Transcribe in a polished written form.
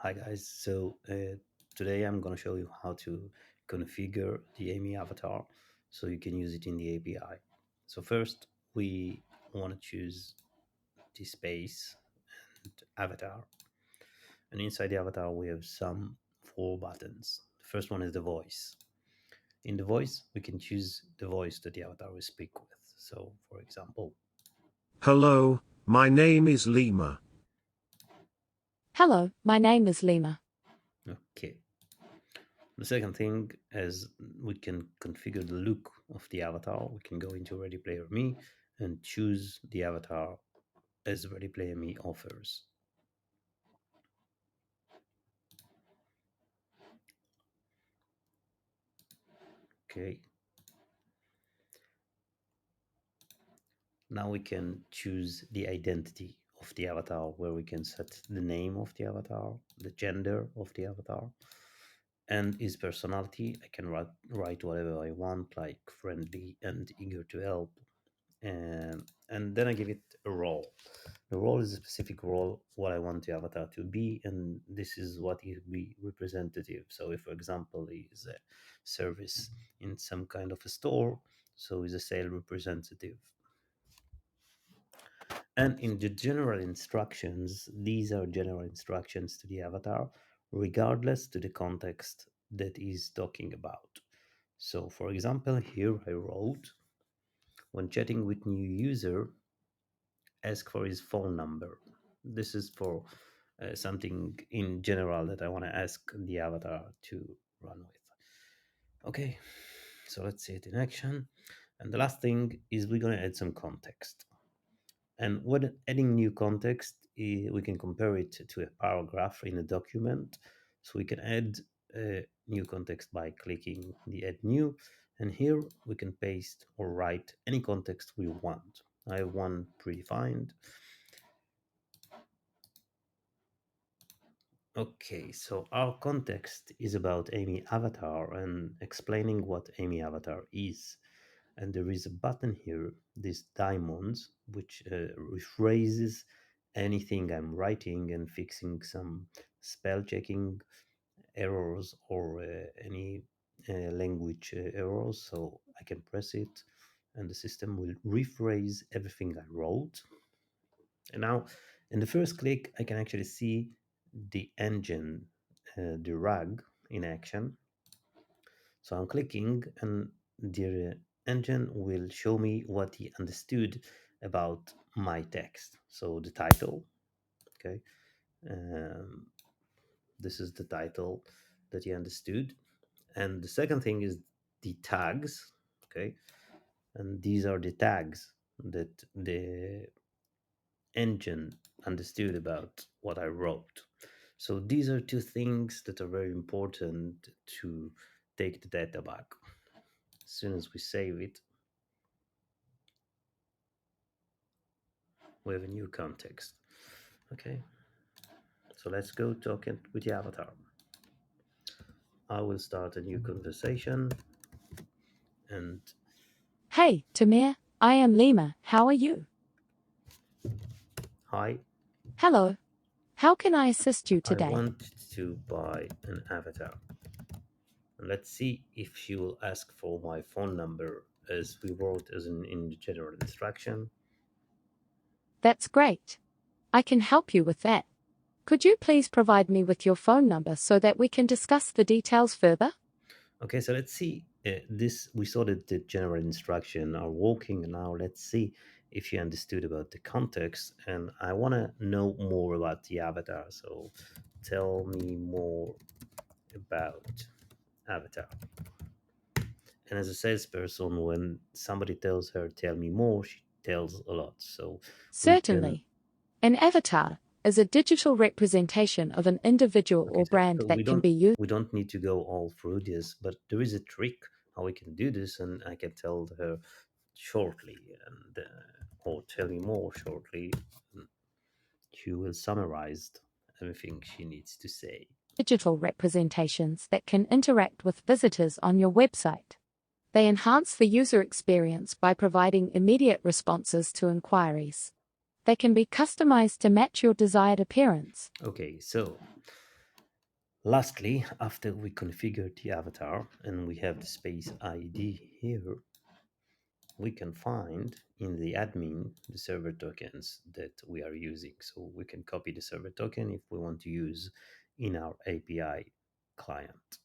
Hi guys, today I'm going to show you how to configure the Aime Avatar so you can use it in the API. So first we want to choose the space and avatar, and inside the avatar we have some four buttons. The first one is the voice. In the voice we can choose the voice that the avatar will speak with. So for example, Hello, my name is Lima. Hello, my name is Lima. okay. The second thing is we can configure the look of the avatar. We can go into Ready Player Me and choose the avatar as Ready Player Me offers. Okay. Now we can choose the identity of the avatar, where we can set the name of the avatar, the gender of the avatar, and his personality. I can write whatever I want, like friendly and eager to help, and then I give it a role. The role is a specific role, what I want the avatar to be, and this is what it will be representative. So if, for example, he is a service in some kind of a store, so he's a sales representative. And in the general instructions, these are general instructions to the avatar, regardless to the context that he's talking about. So for example, here I wrote, when chatting with new user, ask for his phone number. This is for something in general that I want to ask the avatar to run with. Okay, so let's see it in action. And the last thing is we're going to add some context. And when adding new context, we can compare it to a paragraph in a document. So we can add new context by clicking the add new. And here we can paste or write any context we want. I have one predefined. Okay, so our context is about Aime Avatar and explaining what Aime Avatar is. And there is a button here, this diamonds, which rephrases anything I'm writing and fixing some spell checking errors or any language errors. So I can press it and the system will rephrase everything I wrote. And now in the first click, I can actually see the engine, the RAG in action. So I'm clicking and the engine will show me what he understood about my text. So the title, okay, um, this is the title that he understood. And the second thing is the tags, okay, and these are the tags that the engine understood about what I wrote. So these are two things that are very important to take the data back. As soon as we save it, we have a new context. Okay, so let's go talk it with the avatar. I will start a new conversation and Hey, Tamir, I am Lima. How are you? hi, Hello. How can I assist you I today? want to buy an avatar. And let's see if she will ask for my phone number as we wrote as in the general instruction. That's great. I can help you with that. Could you please provide me with your phone number so that we can discuss the details further? Okay, so let's see. This we saw that the general instruction are working. Now let's see if you understood about the context. And I want to know more about the avatar. So tell me more about avatar. And as a salesperson, when somebody tells her, "Tell me more," she tells a lot. So we can. Certainly. An avatar is a digital representation of an individual Okay, or brand so that can be used. we don't need to go all through this, but there is a trick how we can do this, and I can tell her shortly, and or tell you more shortly. and She will summarize everything she needs to say. Digital representations that can interact with visitors on your website. They enhance the user experience by providing immediate responses to inquiries. They can be customized to match your desired appearance. Okay, so Lastly, after we configure the avatar and we have the space ID here, we can find in the admin the server tokens that we are using. So we can copy the server token if we want to use in our API client.